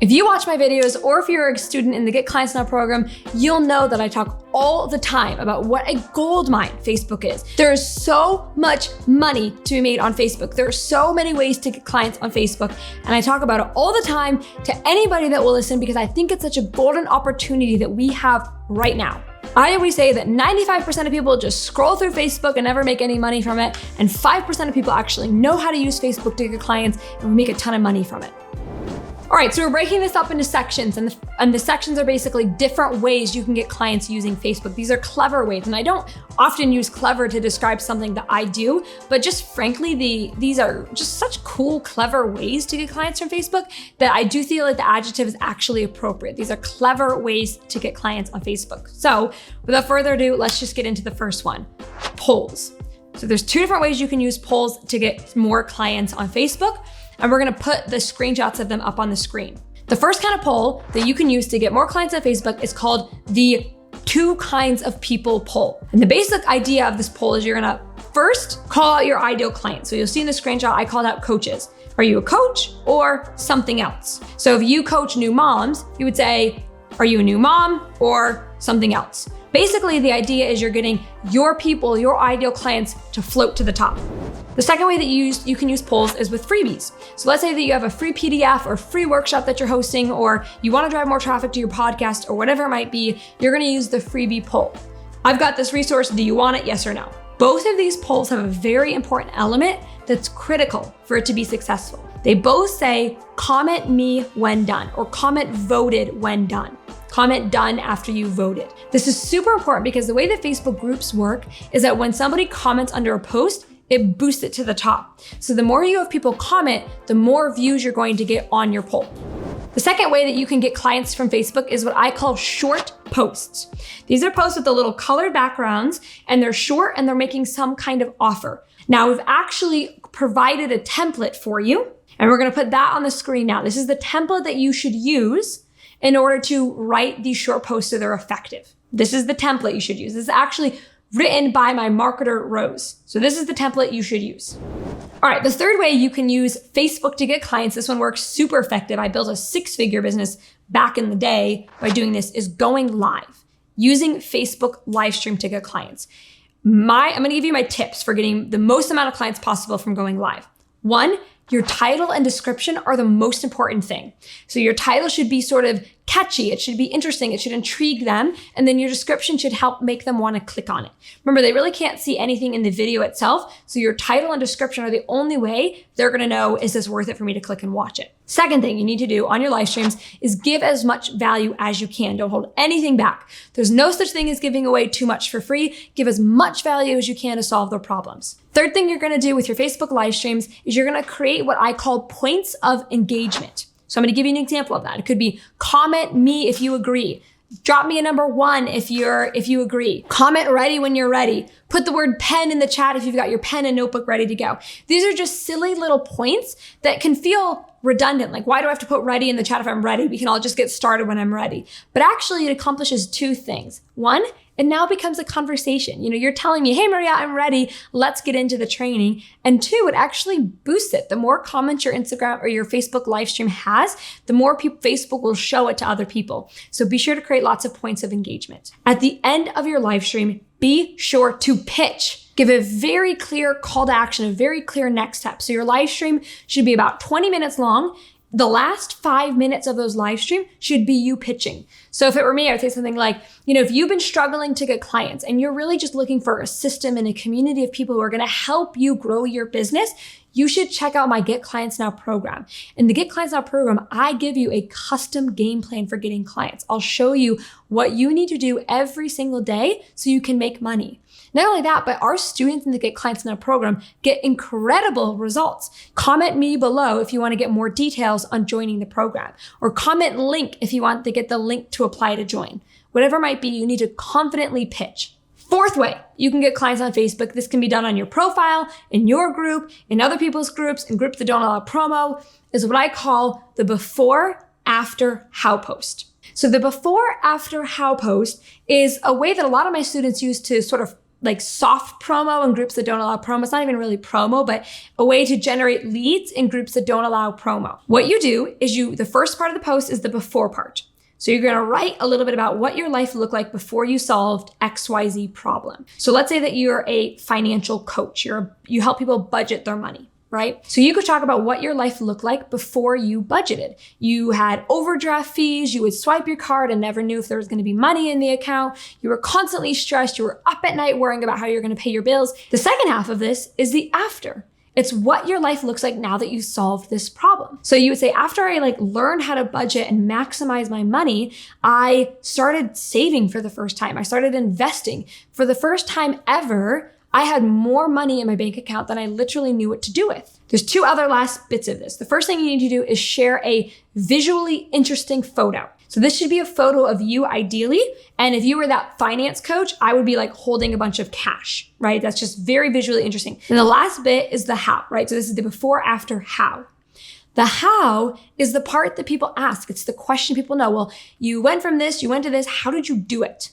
If you watch my videos or if you're a student in the Get Clients Now program, you'll know that I talk all the time about what a gold mine Facebook is. There is so much money to be made on Facebook. There are so many ways to get clients on Facebook, and I talk about it all the time to anybody that will listen because I think it's such a golden opportunity that we have right now. I always say that 95% of people just scroll through Facebook and never make any money from it, and 5% of people actually know how to use Facebook to get clients and we make a ton of money from it. All right, so we're breaking this up into sections, and the sections are basically different ways you can get clients using Facebook. These are clever ways, and I don't often use clever to describe something that I do, but just frankly, these are just such cool, clever ways to get clients from Facebook that I do feel like the adjective is actually appropriate. These are clever ways to get clients on Facebook. So without further ado, let's just get into the first one, polls. So there's two different ways you can use polls to get more clients on Facebook. And we're gonna put the screenshots of them up on the screen. The first kind of poll that you can use to get more clients on Facebook is called the 2 kinds of people poll. And the basic idea of this poll is you're gonna first call out your ideal client. So you'll see in the screenshot, I called out coaches. Are you a coach or something else? So if you coach new moms, you would say, are you a new mom or something else? Basically, the idea is you're getting your people, your ideal clients to float to the top. The second way that you can use polls is with freebies. So let's say that you have a free PDF or free workshop that you're hosting, or you want to drive more traffic to your podcast or whatever it might be, you're going to use the freebie poll. I've got this resource. Do you want it? Yes or no? Both of these polls have a very important element that's critical for it to be successful. They both say, comment me when done, or comment voted when done. Comment done after you voted. This is super important because the way that Facebook groups work is that when somebody comments under a post, it boosts it to the top. So the more you have people comment, the more views you're going to get on your poll. The second way that you can get clients from Facebook is what I call short posts. These are posts with the little colored backgrounds, and they're short and they're making some kind of offer. Now we've actually provided a template for you, and we're gonna put that on the screen now. This is the template that you should use in order to write these short posts so they're effective. This is the template you should use. This is actually written by my marketer, Rose. So this is the template you should use. All right, the third way you can use Facebook to get clients, this one works super effective. I built a 6-figure business back in the day by doing this, is going live, using Facebook live stream to get clients. I'm gonna give you my tips for getting the most amount of clients possible from going live. 1, your title and description are the most important thing. So your title should be sort of catchy. It should be interesting. It should intrigue them. And then your description should help make them want to click on it. Remember, they really can't see anything in the video itself. So your title and description are the only way they're going to know, is this worth it for me to click and watch it? Second thing you need to do on your live streams is give as much value as you can. Don't hold anything back. There's no such thing as giving away too much for free. Give as much value as you can to solve their problems. Third thing you're going to do with your Facebook live streams is you're going to create what I call points of engagement. So I'm going to give you an example of that. It could be comment me if you agree. Drop me a number 1 if you agree. Comment ready when you're ready. Put the word pen in the chat if you've got your pen and notebook ready to go. These are just silly little points that can feel redundant. Like, why do I have to put ready in the chat if I'm ready? We can all just get started when I'm ready. But actually it accomplishes 2 things. 1, it now becomes a conversation. You're telling me, hey Maria, I'm ready. Let's get into the training. And 2, it actually boosts it. The more comments your Instagram or your Facebook live stream has, the more Facebook will show it to other people. So be sure to create lots of points of engagement. At the end of your live stream, be sure to pitch. Give a very clear call to action, a very clear next step. So your live stream should be about 20 minutes long. The last 5 minutes of those live stream should be you pitching. So if it were me, I would say something like, if you've been struggling to get clients and you're really just looking for a system and a community of people who are going to help you grow your business, you should check out my Get Clients Now program. In the Get Clients Now program, I give you a custom game plan for getting clients. I'll show you what you need to do every single day so you can make money. Not only that, but our students in the Get Clients Now program get incredible results. Comment me below if you want to get more details on joining the program, or comment link if you want to get the link to apply to join. Whatever it might be, you need to confidently pitch. Fourth way you can get clients on Facebook. This can be done on your profile, in your group, in other people's groups, in groups that don't allow promo, is what I call the before, after, how post. So the before, after, how post is a way that a lot of my students use to sort of like soft promo in groups that don't allow promo. It's not even really promo, but a way to generate leads in groups that don't allow promo. What you do is the first part of the post is the before part. So you're gonna write a little bit about what your life looked like before you solved XYZ problem. So let's say that you're a financial coach. You help people budget their money, right? So you could talk about what your life looked like before you budgeted. You had overdraft fees, you would swipe your card and never knew if there was gonna be money in the account. You were constantly stressed, you were up at night worrying about how you're gonna pay your bills. The second half of this is the after. It's what your life looks like now that you solved this problem. So you would say, after I learned how to budget and maximize my money, I started saving for the first time. I started investing. For the first time ever, I had more money in my bank account than I literally knew what to do with. There's two other last bits of this. The first thing you need to do is share a visually interesting photo. So this should be a photo of you ideally. And if you were that finance coach, I would be holding a bunch of cash, right? That's just very visually interesting. And the last bit is the how, right? So this is the before, after, how. The how is the part that people ask. It's the question people know. Well, you went from this, you went to this, how did you do it?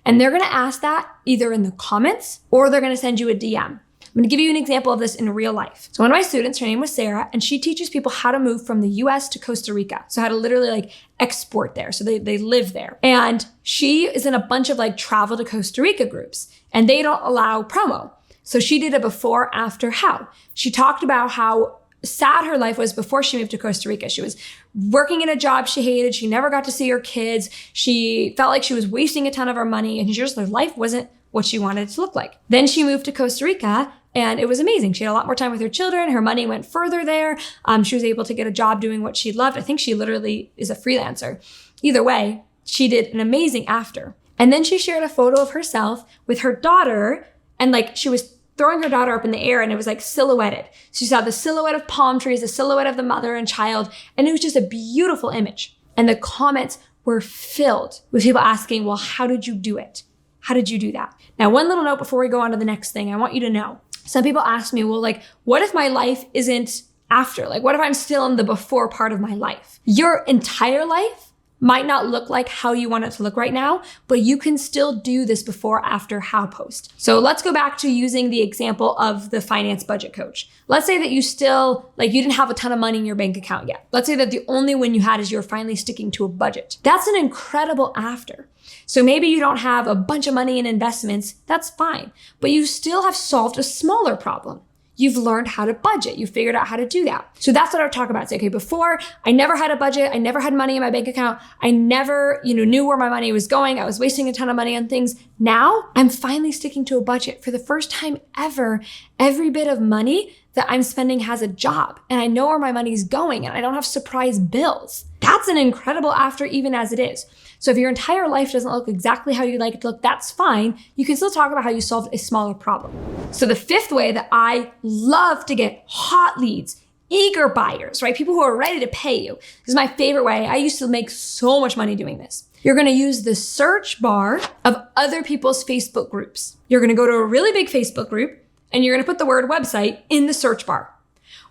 And they're gonna ask that either in the comments or they're gonna send you a DM. I'm gonna give you an example of this in real life. So one of my students, her name was Sarah, and she teaches people how to move from the US to Costa Rica. So how to literally export there. So they live there. And she is in a bunch of travel to Costa Rica groups and they don't allow promo. So she did a before, after, how. She talked about how sad her life was before she moved to Costa Rica. She was working in a job she hated. She never got to see her kids. She felt like she was wasting a ton of her money and her life wasn't what she wanted it to look like. Then she moved to Costa Rica and it was amazing. She had a lot more time with her children. Her money went further there. She was able to get a job doing what she loved. I think she literally is a freelancer. Either way, she did an amazing after. And then she shared a photo of herself with her daughter and she was throwing her daughter up in the air and it was silhouetted. So you saw the silhouette of palm trees, the silhouette of the mother and child, and it was just a beautiful image. And the comments were filled with people asking, well, how did you do it? How did you do that? Now, one little note before we go on to the next thing, I want you to know. Some people ask me, well, what if my life isn't after? What if I'm still in the before part of my life? Your entire life might not look like how you want it to look right now, but you can still do this before, after, how post. So let's go back to using the example of the finance budget coach. Let's say that you still, you didn't have a ton of money in your bank account yet. Let's say that the only win you had is you're finally sticking to a budget. That's an incredible after. So maybe you don't have a bunch of money in investments, that's fine, but you still have solved a smaller problem. You've learned how to budget. You figured out how to do that. So that's what I would talk about. Say, okay, before I never had a budget. I never had money in my bank account. I never, knew where my money was going. I was wasting a ton of money on things. Now I'm finally sticking to a budget. For the first time ever, every bit of money that I'm spending has a job and I know where my money is going and I don't have surprise bills. That's an incredible after even as it is. So if your entire life doesn't look exactly how you'd like it to look, that's fine. You can still talk about how you solved a smaller problem. So the fifth way that I love to get hot leads, eager buyers, right? People who are ready to pay you. This is my favorite way. I used to make so much money doing this. You're gonna use the search bar of other people's Facebook groups. You're gonna go to a really big Facebook group and you're gonna put the word website in the search bar.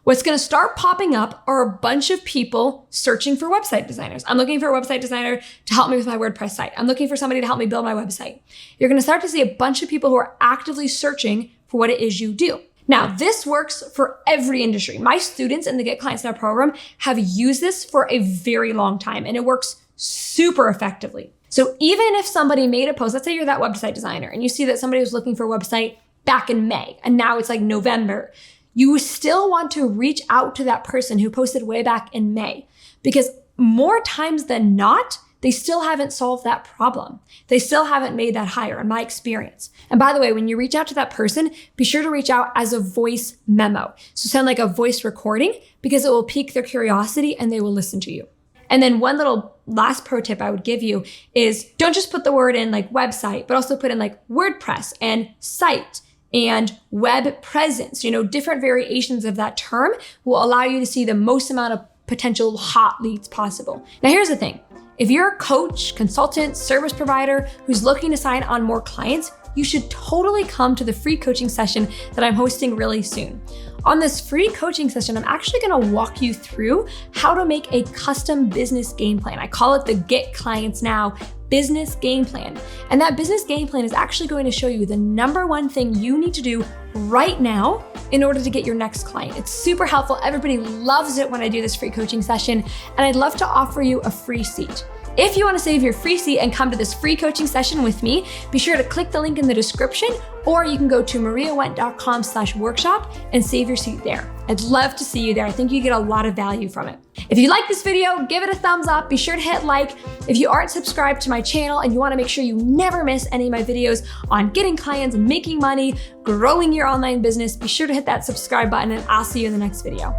What's gonna start popping up are a bunch of people searching for website designers. I'm looking for a website designer to help me with my WordPress site. I'm looking for somebody to help me build my website. You're gonna start to see a bunch of people who are actively searching for what it is you do. Now, this works for every industry. My students in the Get Clients Now program have used this for a very long time and it works super effectively. So even if somebody made a post, let's say you're that website designer and you see that somebody was looking for a website back in May and now it's November, you still want to reach out to that person who posted way back in May because more times than not, they still haven't solved that problem. They still haven't made that hire in my experience. And by the way, when you reach out to that person, be sure to reach out as a voice memo. So sound like a voice recording because it will pique their curiosity and they will listen to you. And then one little last pro tip I would give you is don't just put the word in website, but also put in WordPress and site and web presence. Different variations of that term will allow you to see the most amount of potential hot leads possible. Now, here's the thing. If you're a coach, consultant, service provider who's looking to sign on more clients, you should totally come to the free coaching session that I'm hosting really soon. On this free coaching session, I'm actually gonna walk you through how to make a custom business game plan. I call it the Get Clients Now business game plan. And that business game plan is actually going to show you the number one thing you need to do right now in order to get your next client. It's super helpful. Everybody loves it when I do this free coaching session, and I'd love to offer you a free seat. If you want to save your free seat and come to this free coaching session with me, be sure to click the link in the description, or you can go to mariawendt.com/workshop and save your seat there. I'd love to see you there. I think you get a lot of value from it. If you like this video, give it a thumbs up. Be sure to hit like. If you aren't subscribed to my channel and you want to make sure you never miss any of my videos on getting clients, making money, growing your online business, be sure to hit that subscribe button, and I'll see you in the next video.